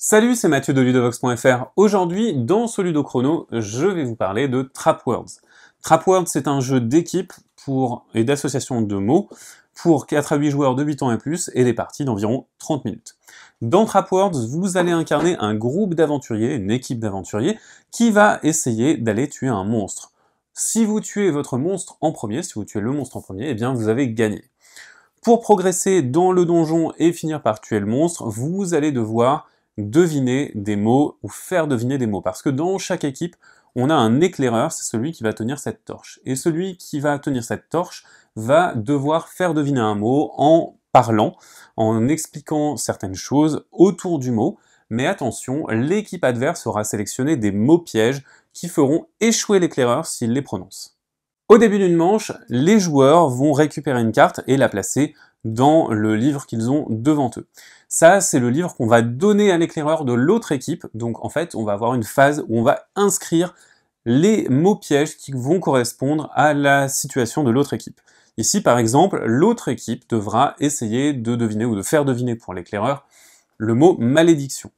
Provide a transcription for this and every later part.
Salut, c'est Mathieu de Ludovox.fr. Aujourd'hui, dans ce Ludo Chrono, je vais vous parler de Trap Words. Trap Words, c'est un jeu d'équipe et d'association de mots pour 4 à 8 joueurs de 8 ans et plus et des parties d'environ 30 minutes. Dans Trap Words, vous allez incarner un groupe d'aventuriers, une équipe d'aventuriers, qui va essayer d'aller tuer un monstre. Si vous tuez votre monstre en premier, si vous tuez le monstre en premier, eh bien vous avez gagné. Pour progresser dans le donjon et finir par tuer le monstre, vous allez devoir deviner des mots ou faire deviner des mots. Parce que dans chaque équipe, on a un éclaireur, c'est celui qui va tenir cette torche. Et celui qui va tenir cette torche va devoir faire deviner un mot en parlant, en expliquant certaines choses autour du mot. Mais attention, l'équipe adverse aura sélectionné des mots pièges qui feront échouer l'éclaireur s'il les prononce. Au début d'une manche, les joueurs vont récupérer une carte et la placer dans le livre qu'ils ont devant eux. Ça, c'est le livre qu'on va donner à l'éclaireur de l'autre équipe. Donc en fait, on va avoir une phase où on va inscrire les mots pièges qui vont correspondre à la situation de l'autre équipe. Ici, par exemple, l'autre équipe devra essayer de deviner ou de faire deviner pour l'éclaireur le mot malédiction.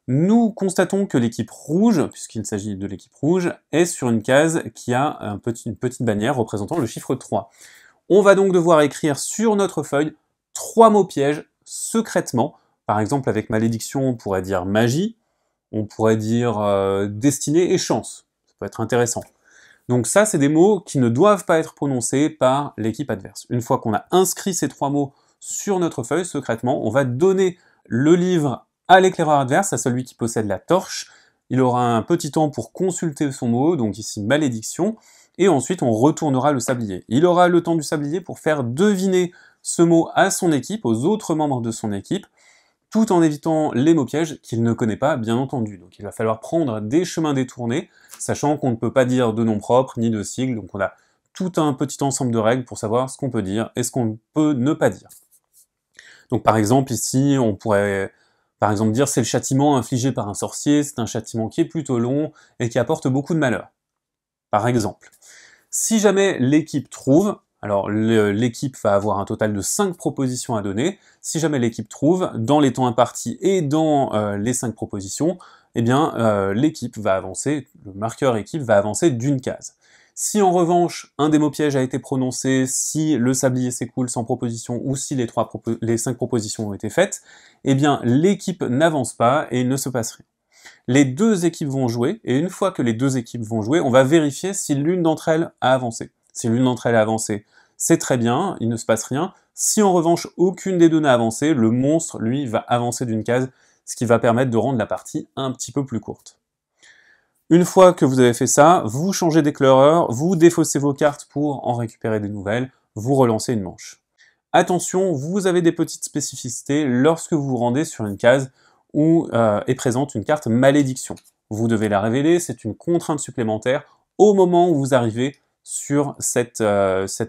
Nous constatons que l'équipe rouge, puisqu'il s'agit de l'équipe rouge, est sur une case qui a une petite bannière représentant le chiffre 3. On va donc devoir écrire sur notre feuille 3 mots pièges secrètement. Par exemple, avec malédiction, on pourrait dire magie, on pourrait dire destinée et chance. Ça peut être intéressant. Donc ça, c'est des mots qui ne doivent pas être prononcés par l'équipe adverse. Une fois qu'on a inscrit ces 3 mots sur notre feuille secrètement, on va donner le livre à l'éclaireur adverse, à celui qui possède la torche. Il aura un petit temps pour consulter son mot, donc ici malédiction, et ensuite on retournera le sablier. Il aura le temps du sablier pour faire deviner ce mot à son équipe, aux autres membres de son équipe, tout en évitant les mots pièges qu'il ne connaît pas, bien entendu. Donc il va falloir prendre des chemins détournés, sachant qu'on ne peut pas dire de nom propre, ni de sigle, donc on a tout un petit ensemble de règles pour savoir ce qu'on peut dire et ce qu'on peut ne pas dire. Donc par exemple, ici, on pourrait par exemple dire c'est le châtiment infligé par un sorcier, c'est un châtiment qui est plutôt long et qui apporte beaucoup de malheur. Par exemple. Si jamais l'équipe trouve, alors l'équipe va avoir un total de 5 propositions à donner, si jamais l'équipe trouve, dans les temps impartis et dans les 5 propositions, eh bien l'équipe va avancer, le marqueur équipe va avancer d'une case. Si en revanche, un des mots pièges a été prononcé, si le sablier s'écoule sans proposition, ou si les 5 propositions ont été faites, eh bien l'équipe n'avance pas et il ne se passe rien. Les deux équipes vont jouer, et une fois que les deux équipes vont jouer, on va vérifier si l'une d'entre elles a avancé. Si l'une d'entre elles a avancé, c'est très bien, il ne se passe rien. Si en revanche aucune des deux n'a avancé, le monstre, lui, va avancer d'une case, ce qui va permettre de rendre la partie un petit peu plus courte. Une fois que vous avez fait ça, vous changez d'éclaireur, vous défaussez vos cartes pour en récupérer des nouvelles, vous relancez une manche. Attention, vous avez des petites spécificités lorsque vous vous rendez sur une case où est présente une carte malédiction. Vous devez la révéler, c'est une contrainte supplémentaire au moment où vous arrivez sur cette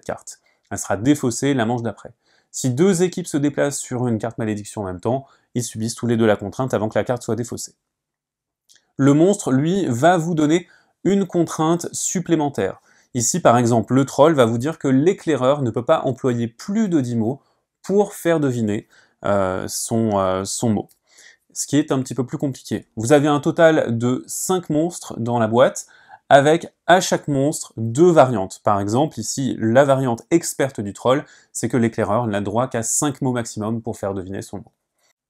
carte. Elle sera défaussée la manche d'après. Si deux équipes se déplacent sur une carte malédiction en même temps, ils subissent tous les deux la contrainte avant que la carte soit défaussée. Le monstre, lui, va vous donner une contrainte supplémentaire. Ici, par exemple, le troll va vous dire que l'éclaireur ne peut pas employer plus de 10 mots pour faire deviner son mot. Ce qui est un petit peu plus compliqué. Vous avez un total de 5 monstres dans la boîte, avec à chaque monstre 2 variantes. Par exemple, ici, la variante experte du troll, c'est que l'éclaireur n'a droit qu'à 5 mots maximum pour faire deviner son mot.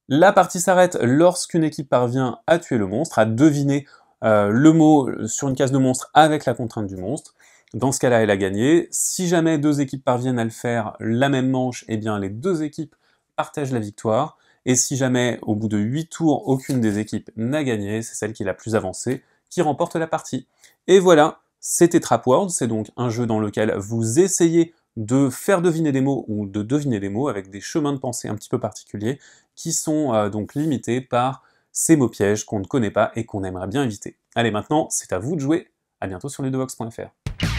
La partie s'arrête lorsqu'une équipe parvient à tuer le monstre, à deviner le mot sur une case de monstre avec la contrainte du monstre. Dans ce cas-là, elle a gagné. Si jamais deux équipes parviennent à le faire la même manche, eh bien les deux équipes partagent la victoire. Et si jamais, au bout de 8 tours, aucune des équipes n'a gagné, c'est celle qui est la plus avancée qui remporte la partie. Et voilà, c'était Trap Words, c'est donc un jeu dans lequel vous essayez de faire deviner des mots ou de deviner des mots avec des chemins de pensée un petit peu particuliers qui sont donc limités par ces mots pièges qu'on ne connaît pas et qu'on aimerait bien éviter. Allez, maintenant, c'est à vous de jouer. À bientôt sur ludovox.fr.